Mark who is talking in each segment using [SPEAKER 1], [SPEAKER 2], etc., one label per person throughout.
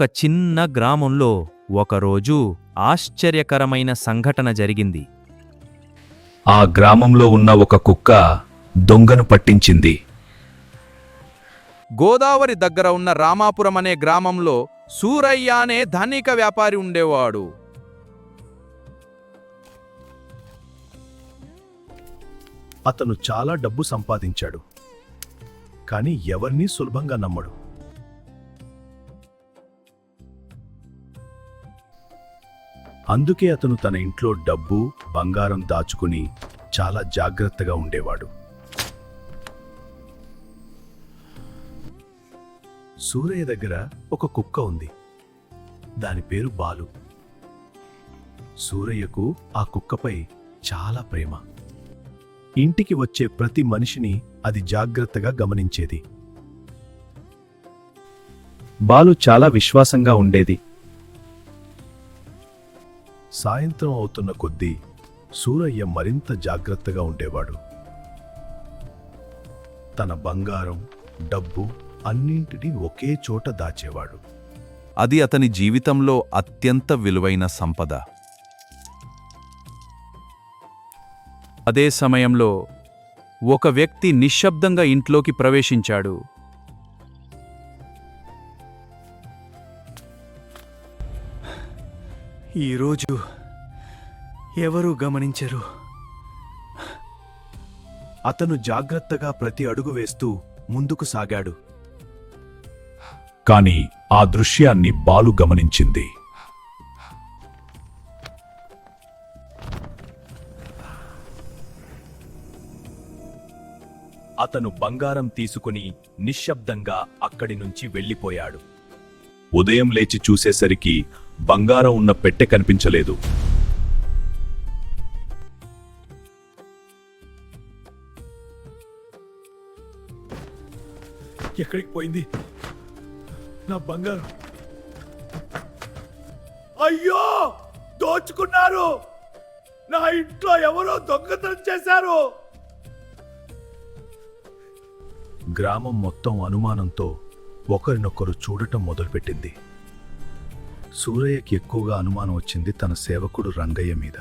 [SPEAKER 1] ఒక చిన్న గ్రామంలో ఒకరోజు ఆశ్చర్యకరమైన సంఘటన జరిగింది.
[SPEAKER 2] ఆ గ్రామంలో ఉన్న ఒక కుక్క దొంగను పట్టించింది.
[SPEAKER 3] గోదావరి దగ్గర ఉన్న రామాపురం అనే గ్రామంలో సూరయ్య అనే ధనిక వ్యాపారి ఉండేవాడు.
[SPEAKER 4] అతను చాలా డబ్బు సంపాదించాడు, కానీ ఎవరినీ సులభంగా నమ్మడు. అందుకే అతను తన ఇంట్లో డబ్బు, బంగారం దాచుకుని చాలా జాగ్రత్తగా ఉండేవాడు. సూరయ్య దగ్గర ఒక కుక్క ఉంది. దాని పేరు బాలు. సూరయ్యకు ఆ కుక్కపై చాలా ప్రేమ. ఇంటికి వచ్చే ప్రతి మనిషిని అది జాగ్రత్తగా గమనించేది.
[SPEAKER 2] బాలు చాలా విశ్వాసంగా ఉండేది.
[SPEAKER 4] సాయంత్రం అవుతున్న కొద్దీ సూరయ్య మరింత జాగ్రత్తగా ఉండేవాడు. తన బంగారం, డబ్బు అన్నింటినీ ఒకే చోట దాచేవాడు.
[SPEAKER 3] అది అతని జీవితంలో అత్యంత విలువైన సంపద. అదే సమయంలో ఒక వ్యక్తి నిశ్శబ్దంగా ఇంట్లోకి ప్రవేశించాడు.
[SPEAKER 5] ఈరోజు ఎవరూ గమనించరు.
[SPEAKER 4] అతను జాగ్రత్తగా ప్రతి అడుగు వేస్తూ ముందుకు సాగాడు.
[SPEAKER 2] కాని ఆ దృశ్యాన్ని బాలు గమనించింది.
[SPEAKER 4] అతను బంగారం తీసుకుని నిశ్శబ్దంగా అక్కడి నుంచి వెళ్ళిపోయాడు.
[SPEAKER 2] ఉదయం లేచి చూసేసరికి బంగారం ఉన్న పెట్టె కనిపించలేదు.
[SPEAKER 4] ఎక్కడికి పోయింది నా బంగారం? అయ్యో, దోచుకున్నారు! నా ఇంట్లో ఎవరో దొంగతనం చేశారు! గ్రామం మొత్తం అనుమానంతో ఒకరినొకరు చూడటం మొదలుపెట్టింది. సూరయ్యకి ఎక్కువగా అనుమానం వచ్చింది తన సేవకుడు రంగయ్య మీద.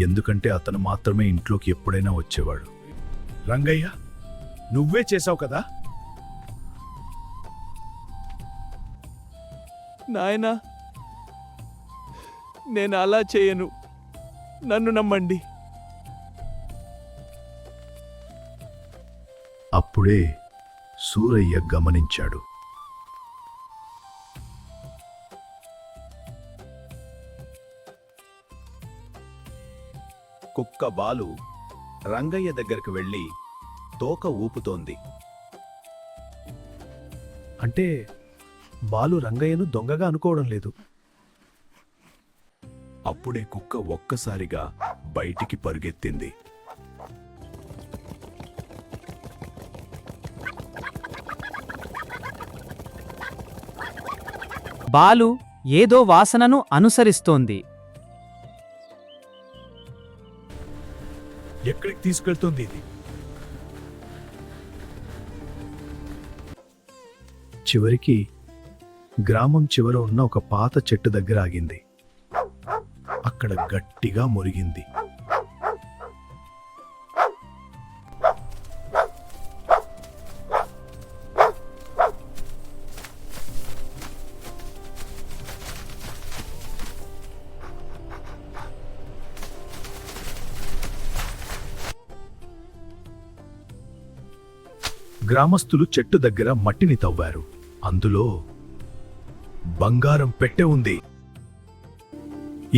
[SPEAKER 4] ఎందుకంటే అతను మాత్రమే ఇంట్లోకి ఎప్పుడైనా వచ్చేవాడు. రంగయ్య, నువ్వే చేశావు కదా?
[SPEAKER 5] నాయనా, నేను అలా చేయను, నన్ను నమ్మండి.
[SPEAKER 4] అప్పుడే సూరయ్య గమనించాడు. కుక్క బాలు రంగయ్య దగ్గరికి వెళ్ళి తోక ఊపుతోంది. అంటే బాలు రంగయ్యను దొంగగా అనుకోవడం లేదు. అప్పుడే కుక్క ఒక్కసారిగా బయటికి పరుగెత్తింది.
[SPEAKER 6] బాలు ఏదో వాసనను అనుసరిస్తోంది.
[SPEAKER 4] ఎక్కడికి తీసుకెళ్తుంది ఇది? చివరికి గ్రామం చివర ఉన్న ఒక పాత చెట్టు దగ్గర ఆగింది. అక్కడ గట్టిగా మురిగింది. గ్రామస్తులు చెట్టు దగ్గర మట్టిని తవ్వారు. అందులో బంగారం పెట్టె ఉంది.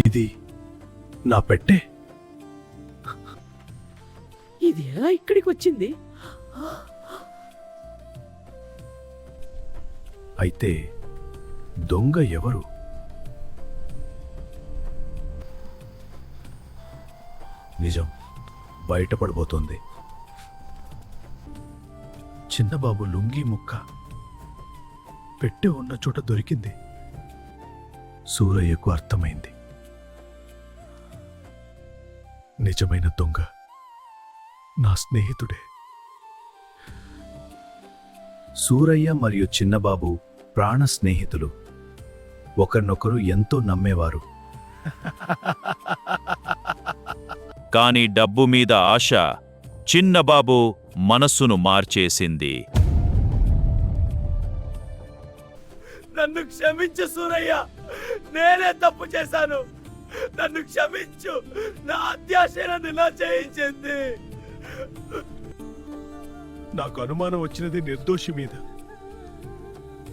[SPEAKER 4] ఇది నా పెట్టె.
[SPEAKER 7] ఇది ఎలా ఇక్కడికి వచ్చింది?
[SPEAKER 4] అయితే దొంగ ఎవరు? నిజం బయటపడబోతోంది. చిన్నబాబు లుంగీ ముక్క పెట్టె ఉన్న చోట దొరికింది. సూరయ్యకు అర్థమైంది. నిజమైన దొంగ నా స్నేహితుడే. సూరయ్య మరియు చిన్నబాబు ప్రాణ స్నేహితులు. ఒకరినొకరు ఎంతో నమ్మేవారు.
[SPEAKER 2] కాని డబ్బు మీద ఆశ చిన్నబాబు మనస్సును మార్చేసింది.
[SPEAKER 5] నన్ను క్షమించు సూరయ్య, నేనే తప్పు చేశాను. నన్ను క్షమించు, నా అత్యాశ నన్ను ఇలా చేయించింది.
[SPEAKER 4] నాకు అనుమానం వచ్చినది నిర్దోషి మీద,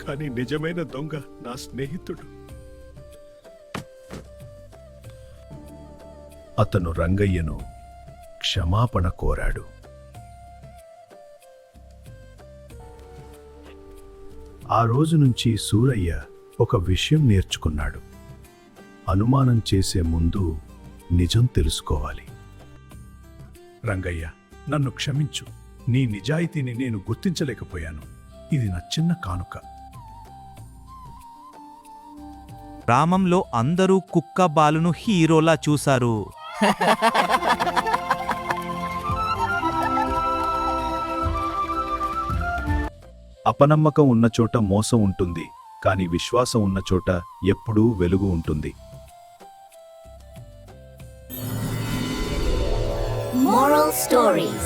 [SPEAKER 4] కానీ నిజమైన దొంగ నా స్నేహితుడు. అతను రంగయ్యను క్షమాపణ కోరాడు. ఆ రోజు నుంచి సూరయ్య ఒక విషయం నేర్చుకున్నాడు. అనుమానం చేసే ముందు నిజం తెలుసుకోవాలి. రంగయ్య, నన్ను క్షమించు. నీ నిజాయితీని నేను గుర్తించలేకపోయాను. ఇది నా చిన్న కానుక.
[SPEAKER 1] గ్రామంలో అందరూ కుక్క బాలును హీరోలా చూశారు.
[SPEAKER 2] అపనమ్మకం ఉన్న చోట మోసం ఉంటుంది, కాని విశ్వాసం ఉన్న చోట ఎప్పుడూ వెలుగు ఉంటుంది.
[SPEAKER 8] Moral stories.